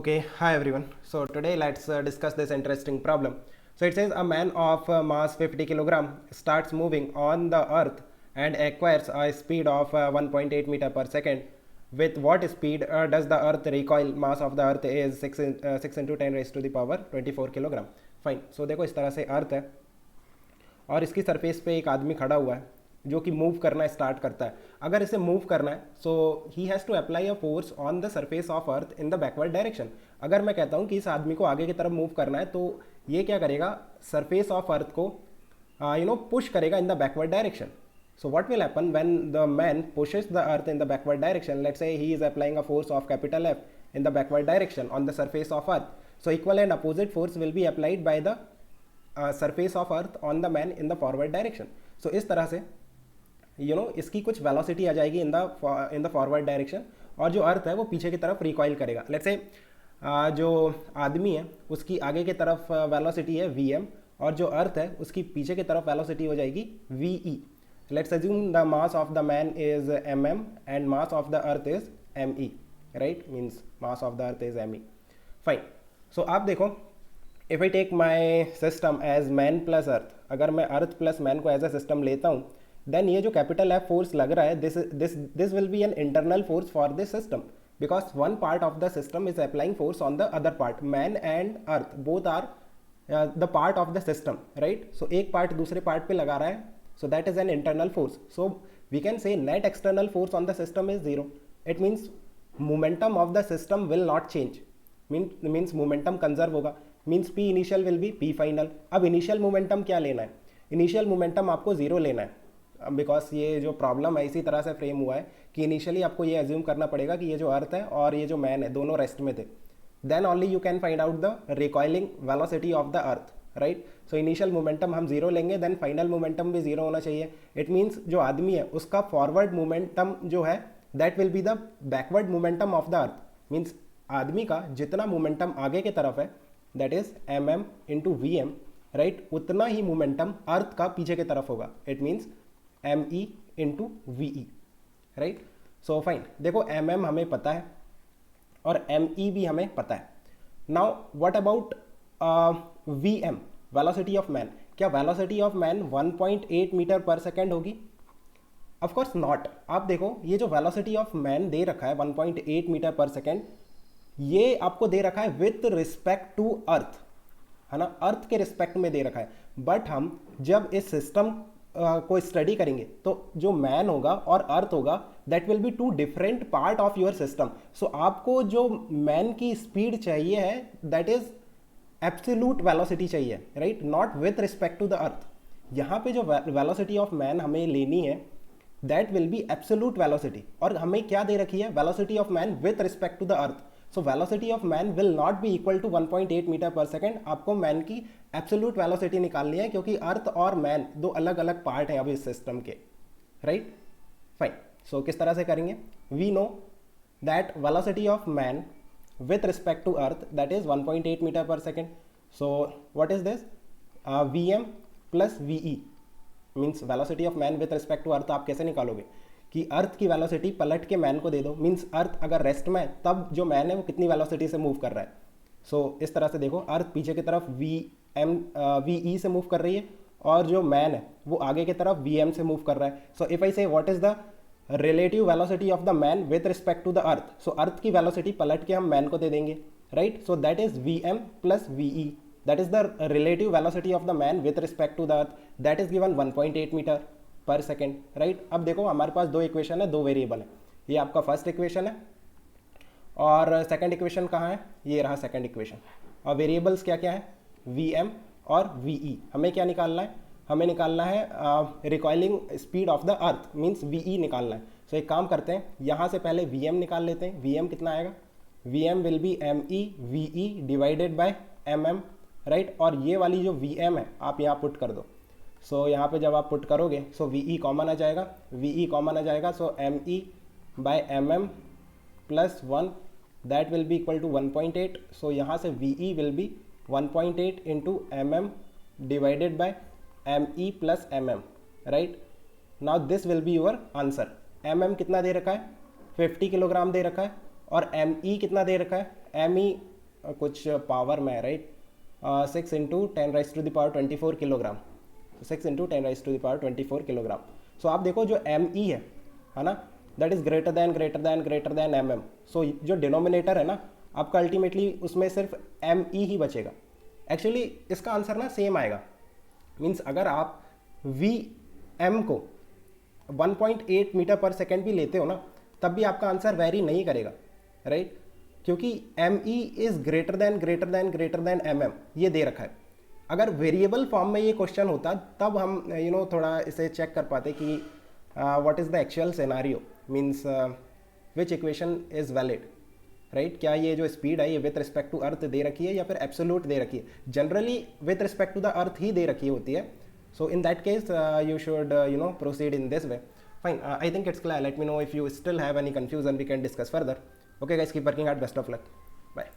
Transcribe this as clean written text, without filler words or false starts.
Okay, hi everyone. So today let's discuss this interesting problem. So it says a man of mass 50 kilogram starts moving on the earth and acquires a speed of 1.8 meter per second. With what speed does the earth recoil? Mass of the earth is 6 into 10 raised to the power 24 kilogram. Fine. So देखो इस तरह से अर्थ है और इसकी surface पे एक आदमी खड़ा हुआ है जो कि मूव करना स्टार्ट करता है. अगर इसे मूव करना है so he has to apply a force on the surface of earth in the backward direction. अगर मैं कहता हूँ कि इस आदमी को आगे की तरफ मूव करना है तो ये क्या करेगा, सरफेस ऑफ अर्थ को पुश करेगा इन the backward direction. So what will happen when the man pushes the earth in the backward direction? Let's say he is applying a force of capital F in the backward direction on the surface of earth. So equal and opposite force will be applied by the surface of earth on the man in the forward direction. So इस तरह से इसकी कुछ velocity आ जाएगी in the forward direction और जो अर्थ है वो पीछे की तरफ रिकॉइल करेगा. लेट्स से जो आदमी है उसकी आगे की तरफ वेलोसिटी है vm और जो अर्थ है उसकी पीछे की तरफ वेलोसिटी हो जाएगी ve. Let's assume the mass of the man is mm and mass of the earth is me, right? Means mass of the earth is me. Fine. So आप देखो, if I take my system as man plus earth, अगर मैं earth plus man को as a system लेता हूँ, then ये जो capital F force लग रहा है, this will be an internal force for this system because one part of the system is applying force on the other part. Man and earth both are the part of the system, right? So एक part दूसरे part पे लगा रहा है. So that is an internal force. So we can say net external force on the system is 0. It means momentum of the system will not change. Means momentum conserve होगा. Means P initial will be P final. अब initial momentum क्या लेना है? Initial momentum आपको 0 लेना है. Because ये जो problem है इसी तरह से फ्रेम हुआ है कि initially आपको ये assume करना पड़ेगा कि ये जो अर्थ है और ये जो मैन है दोनों रेस्ट में थे. Then only you can find out the recoiling velocity of the earth. Right. So initial momentum हम जीरो लेंगे, देन फाइनल मोमेंटम भी जीरो होना चाहिए. इट मीन्स जो आदमी है उसका फॉरवर्ड मोमेंटम जो है that will be the backward momentum of the earth. Means आदमी का जितना मोमेंटम आगे की तरफ है that is M M into V M, right, उतना ही मोमेंटम अर्थ का पीछे की तरफ होगा. It means M E into V E, right. So fine. देखो एम एम हमें पता है और एम ई भी हमें पता है. Now what about vm, velocity of man. क्या velocity of man 1.8 meter per second होगी? Of course not. आप देखो ये जो वेलोसिटी ऑफ मैन दे रखा है 1.8 मीटर पर सेकेंड, ये आपको दे रखा है विथ रिस्पेक्ट टू अर्थ, है ना, अर्थ के रिस्पेक्ट में दे रखा है. बट हम जब इस सिस्टम को स्टडी करेंगे तो जो मैन होगा और अर्थ होगा that will be two different part of your system. So आपको जो मैन की स्पीड चाहिए है दैट इज एब्सोल्यूट वेलोसिटी चाहिए, right, not with respect to the earth. यहाँ पे जो वेलोसिटी ऑफ मैन हमें लेनी है that will be absolute velocity. और हमें क्या दे रखी है? Velocity of man with respect to the earth. So velocity of man will not be equal to 1.8 meter per second. आपको मैन की एब्सोल्यूट वेलोसिटी निकालनी है क्योंकि अर्थ और मैन दो अलग अलग पार्ट हैं अभी इस सिस्टम के, राइट. फाइन. सो किस तरह से करेंगे? We know that velocity of man with respect to earth that is 1.8 meter per second. So what is this? vm plus ve means velocity of man with respect to earth. आप कैसे निकालोगे कि अर्थ की velocity पलट के man को दे दो. Means earth अगर रेस्ट में है तब जो मैन है वो कितनी वेलोसिटी से मूव कर रहा है. सो इस तरह से देखो, अर्थ पीछे की तरफ ve से मूव कर रही है और जो मैन है वो आगे की तरफ vm से मूव कर रहा है. सो if I say what is the relative velocity of the man with respect to the earth, so earth की वेलोसिटी पलट के हम मैन को दे देंगे, right. So that is vm plus ve. That is the relative velocity of the man with respect to the earth. That is given 1.8 meter per second, right. अब देखो हमारे पास दो इक्वेशन है, दो वेरिएबल है. ये आपका फर्स्ट इक्वेशन है और सेकेंड इक्वेशन कहाँ है? ये रहा सेकेंड इक्वेशन. और वेरिएबल्स क्या क्या है? vm और ve. हमें क्या निकालना है? हमें निकालना है recoiling speed of the earth, means ve निकालना है. सो एक काम करते हैं, यहाँ से पहले vm निकाल लेते हैं. vm कितना आएगा? vm will be me ve divided by mm, right. और ये वाली जो vm है आप यहाँ पुट कर दो. सो यहाँ पे जब आप पुट करोगे सो ve कॉमन आ जाएगा, ve कॉमन आ जाएगा. So me by mm plus 1 that will be equal to 1.8. So यहाँ से ve will be 1.8 into mm divided by me plus mm, right. Now this will be your answer. mm कितना दे रखा है? 50 kilogram दे रखा है और me कितना दे रखा है? me कुछ पावर में, right, 6 into 10⁻⁴ kilogram, 6 into 10⁻⁴ kilogram. So आप देखो जो ME है ना, that is greater than MM। So जो डिनोमिनेटर है ना आपका, अल्टीमेटली उसमें सिर्फ ME ही बचेगा। एक्चुअली इसका आंसर ना सेम आएगा, मीन्स अगर आप VM को 1.8 मीटर पर सेकेंड भी लेते हो ना, तब भी आपका आंसर वेरी नहीं करेगा, राइट, क्योंकि ME is greater than MM ये दे रखा है। अगर वेरिएबल फॉर्म में ये क्वेश्चन होता तब हम थोड़ा इसे चेक कर पाते कि what is the actual scenario, means which equation is valid, right. क्या ये जो स्पीड है ये विथ रिस्पेक्ट टू अर्थ दे रखी है या फिर एब्सोल्यूट दे रखी है? Generally with respect to the earth ही दे रखी होती है। So in that case you should proceed in this way. Fine, I think it's clear. Let me know if you still have any confusion, we can discuss further. Okay guys, keep working hard, best of luck, bye.